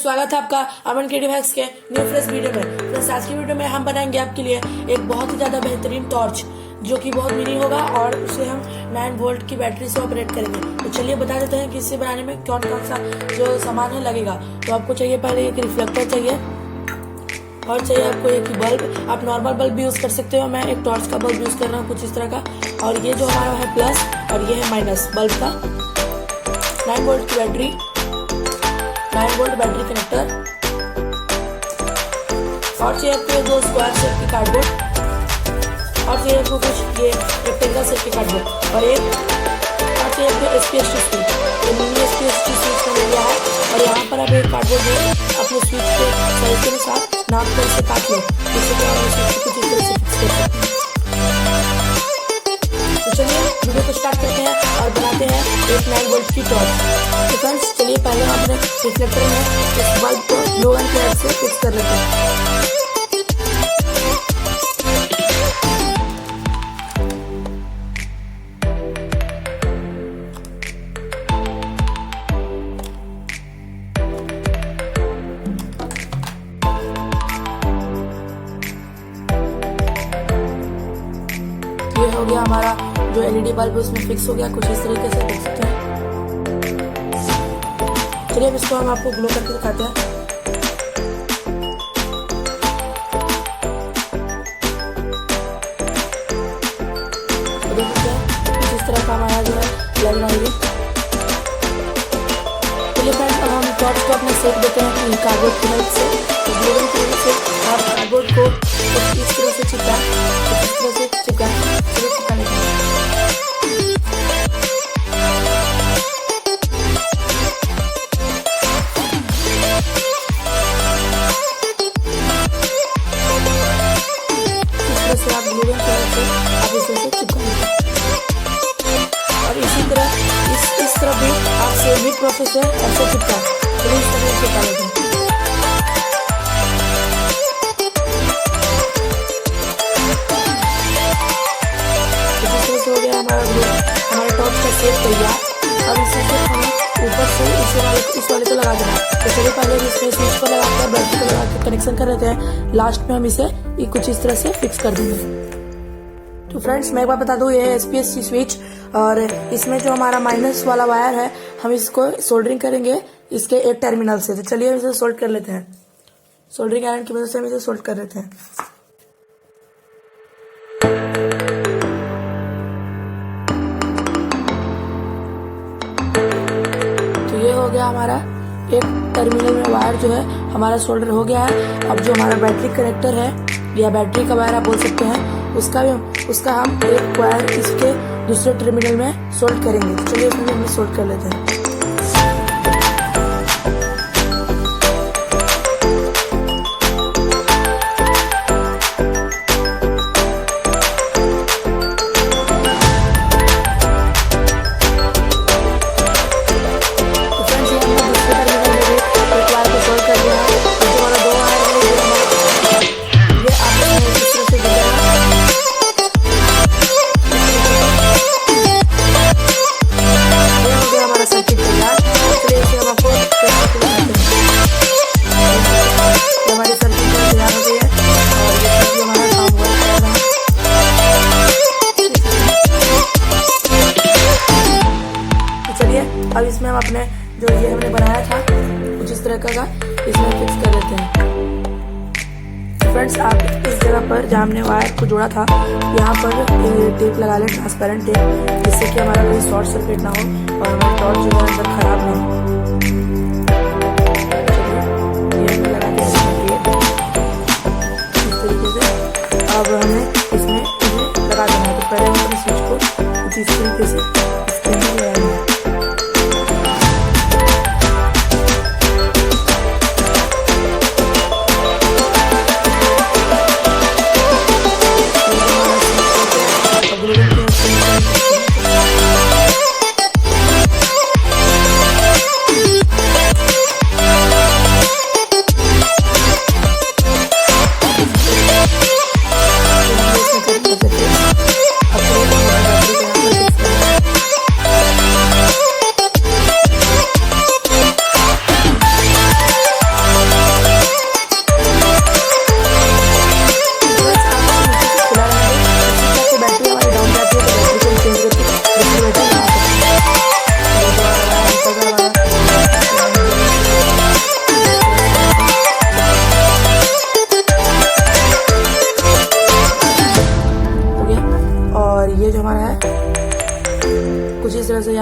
स्वागत है आपका अमन क्रिएटिव हैक्स के न्यू फ्रेश वीडियो में। फ्रेंड्स, आज की वीडियो में हम बनाएंगे आपके लिए एक बहुत ही ज़्यादा बेहतरीन टॉर्च जो कि बहुत मिनी होगा और उसे हम 9 वोल्ट की बैटरी से ऑपरेट करेंगे। तो चलिए बता देते हैं कि इसे बनाने में कौन कौन सा जो सामान है लगेगा। तो आपको चाहिए पहले एक रिफ्लेक्टर चाहिए और चाहिए आपको एक बल्ब। आप नॉर्मल बल्ब भी यूज़ कर सकते हो, मैं एक टॉर्च का बल्ब यूज़ कर रहा हूँ कुछ इस तरह का। और ये जो हमारा है प्लस और ये है माइनस बल्ब का। 9 वोल्ट की बैटरी, 9 वोल्ट बैटरी कनेक्टर और चाहिए आपको 2 स्क्वायर शेप की कार्डबोर्ड और चाहिए आपको कुछ ये रेक्टेंगल शेप की कार्डबोर्ड और चाहिए आपको SPST स्विच। ये मिनी SPST स्विच का लिया है और यहाँ पर आप एक कार्डबोर्ड में अपने स्विच के साइज के साथ नाप कर इसे काट लो, जिससे कि आप स्विच को कुछ इस तरह से फिक्स कर सकते हैं। तो चलिए वीडियो को स्टार्ट करते हैं और बनाते हैं एक 9 वोल्ट की टॉर्च। तो फ्रेंड्स चलिए पहले हम अपने रिफ्लेक्टर में इस बल्ब को ग्लू गन की हेल्प से फिक्स कर लेते हैं। ये हो गया हमारा जो LED बल्ब उसमें फिक्स हो गया, कुछ इस तरीके से देख सकते हैं। चलिए अब इसको हम आपको ग्लो करके दिखाते हैं। तो देख सकते हैं कुछ इस तरह का हमारा जो है लग रहा है। चलिए फ्रेंड्स अब हम टॉर्च को अपने सेट देते हैं कि कार्डबोर्ड की हेल्प से। तो ग्लो गन की हेल्प से आप कार्डबोर्ड को इस तरह से चिपका से आप ग्लू गन की हेल्प से आप इसे चिपकाएंगे। और इसी तरह इस तरह भी आप सेम ही प्रोसेस है ऐसे चिपका। चलिए इस तरह से चिपका लेते हैं। हो गया हमारा टॉर्च का सेट तैयार। अब इसे सिर्फ हमें ऊपर से इस वाले को लगा देना। तो चलिए पहले इसमें स्विच को लगाकर बैटरी को लगा के कनेक्शन कर लेते हैं। लास्ट में हम इसे कुछ इस तरह से फिक्स कर देंगे। तो फ्रेंड्स मैं एक बार बता दूं, ये है SPST स्विच और इसमें जो हमारा माइनस वाला वायर है हम इसको सोल्डरिंग करेंगे इसके एक टर्मिनल से। तो चलिए इसे सोल्ड कर लेते हैं। सोल्डरिंग आयरन की मदद से हम इसे सोल्ड कर लेते हैं। हो गया हमारा एक टर्मिनल में वायर जो है हमारा सोल्डर हो गया है। अब जो हमारा बैटरी कनेक्टर है या बैटरी का वायर आप बोल सकते हैं उसका हम एक वायर इसके दूसरे टर्मिनल में सोल्ड करेंगे। तो चलिए इसमें हम सोल्ड कर लेते हैं। अब इसमें हम अपने जो ये हमने बनाया था कुछ इस तरह का इसमें फिक्स कर लेते हैं। फ्रेंड्स आप इस जगह पर जहाँ हमने वायर को जोड़ा था यहाँ पर टेप लगा लें, ट्रांसपेरेंट टेप, जिससे कि हमारा कोई शॉर्ट सर्किट ना हो और हमारी टॉर्च जो है अंदर खराब ना हो। ये हमने लगा दिया इस तरीके से। अब हमें इसमें लगा देना है। तो पहले हम अपने स्विच को कुछ इस तरीके से इसके अंदर लगाएंगे।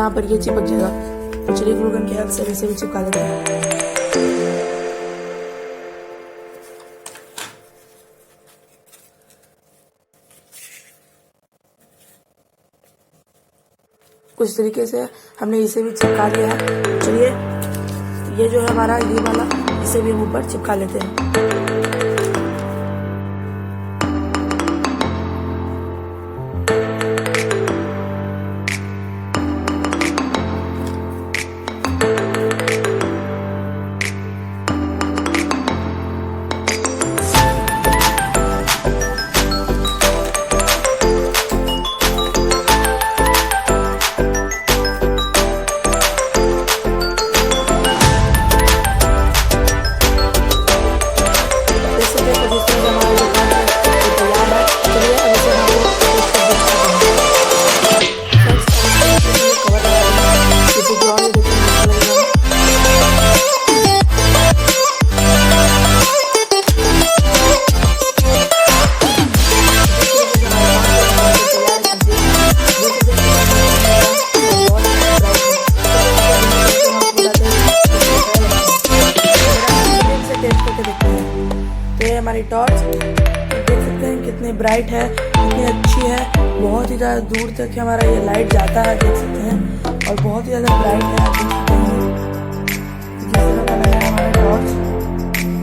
यहाँ पर ये चिपक जाएगा। तो चलिए ग्लू गन की हेल्प से इसे भी चिपका लेते हैं। कुछ तरीके से हमने इसे भी चिपका लिया है। चलिए ये जो है हमारा ये वाला, इसे भी हम ऊपर चिपका लेते हैं। हमारी टॉर्च देख सकते हैं कितनी ब्राइट है, कितनी अच्छी है। बहुत ही ज़्यादा दूर तक हमारा ये लाइट जाता है, देख सकते हैं, और बहुत ही ज़्यादा ब्राइट है। आप देख सकते हैं जिस तरह का लगा है हमारा टॉर्च,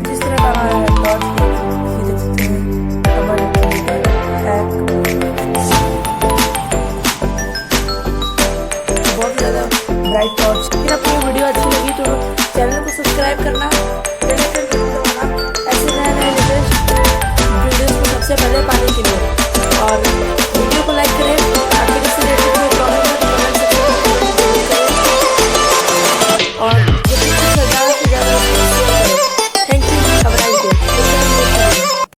जिस तरह का हमारा टॉर्च ये देख सकते हैं हमारे बहुत ज़्यादा ब्राइट टॉर्च। फिर आपको वीडियो अच्छी लगी तो चैनल को सब्सक्राइब करना